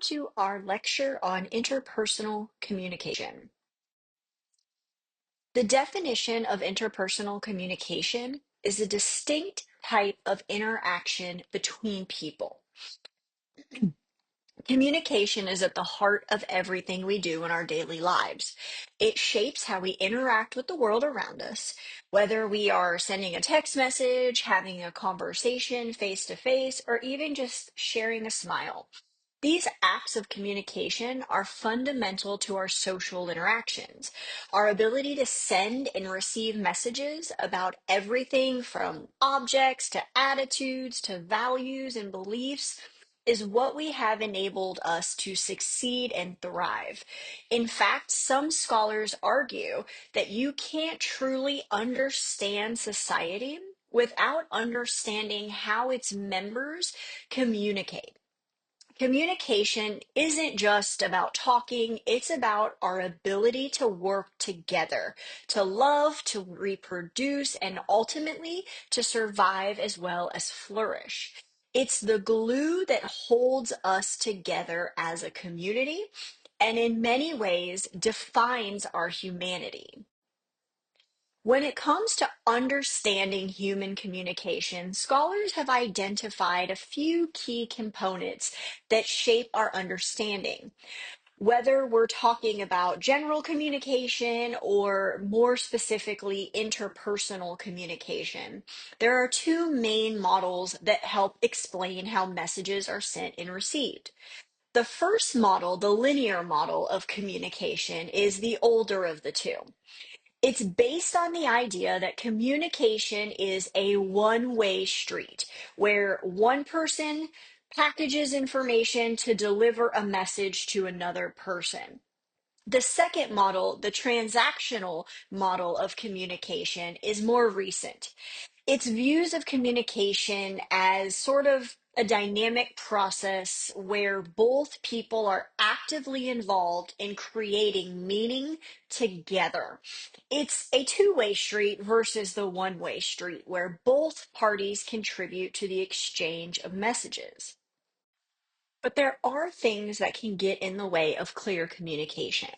to our lecture on interpersonal communication. The definition of interpersonal communication is a distinct type of interaction between people. Communication is at the heart of everything we do in our daily lives. It shapes how we interact with the world around us, whether we are sending a text message, having a conversation face to face, or even just sharing a smile. These acts of communication are fundamental to our social interactions. Our ability to send and receive messages about everything from objects to attitudes to values and beliefs is what we have enabled us to succeed and thrive. In fact, some scholars argue that you can't truly understand society without understanding how its members communicate. Communication isn't just about talking, it's about our ability to work together, to love, to reproduce, and ultimately to survive as well as flourish. It's the glue that holds us together as a community and in many ways defines our humanity. When it comes to understanding human communication, scholars have identified a few key components that shape our understanding. Whether we're talking about general communication or more specifically interpersonal communication, there are two main models that help explain how messages are sent and received. The first model, the linear model of communication, is the older of the two. It's based on the idea that communication is a one-way street where one person packages information to deliver a message to another person. The second model, the transactional model of communication, is more recent. Its views of communication as sort of a dynamic process where both people are actively involved in creating meaning together. It's a two-way street versus the one-way street where both parties contribute to the exchange of messages. But there are things that can get in the way of clear communication.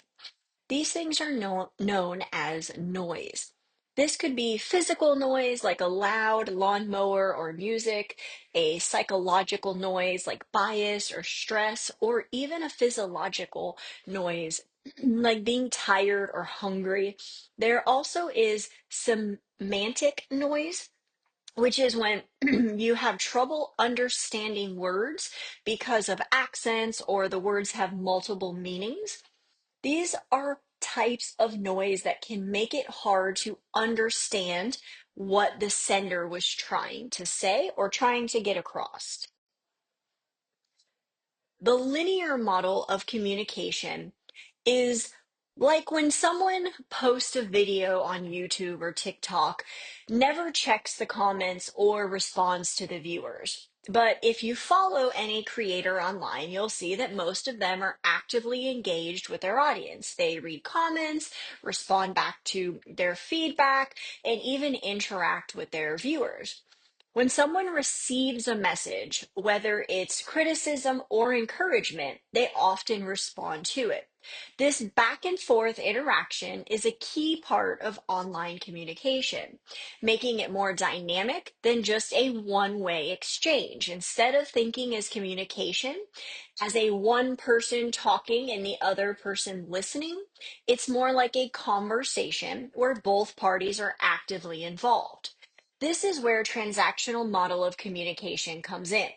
These things are known as noise. This could be physical noise like a loud lawnmower or music, a psychological noise like bias or stress, or even a physiological noise like being tired or hungry. There also is semantic noise, which is when you have trouble understanding words because of accents or the words have multiple meanings. These are types of noise that can make it hard to understand what the sender was trying to say or trying to get across. The linear model of communication is like when someone posts a video on YouTube or TikTok, never checks the comments or responds to the viewers. But if you follow any creator online, you'll see that most of them are actively engaged with their audience. They read comments, respond back to their feedback, and even interact with their viewers. When someone receives a message, whether it's criticism or encouragement, they often respond to it. This back and forth interaction is a key part of online communication, making it more dynamic than just a one-way exchange. Instead of thinking as communication as a one person talking and the other person listening, it's more like a conversation where both parties are actively involved. This is where transactional model of communication comes in.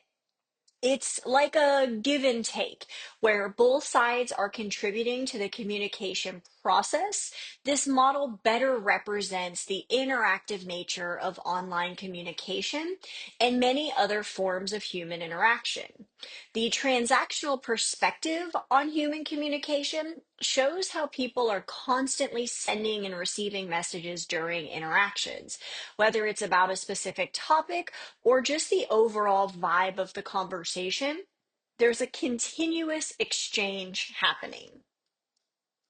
It's like a give and take where both sides are contributing to the communication process. This model better represents the interactive nature of online communication and many other forms of human interaction. The transactional perspective on human communication shows how people are constantly sending and receiving messages during interactions, whether it's about a specific topic or just the overall vibe of the conversation. There's a continuous exchange happening.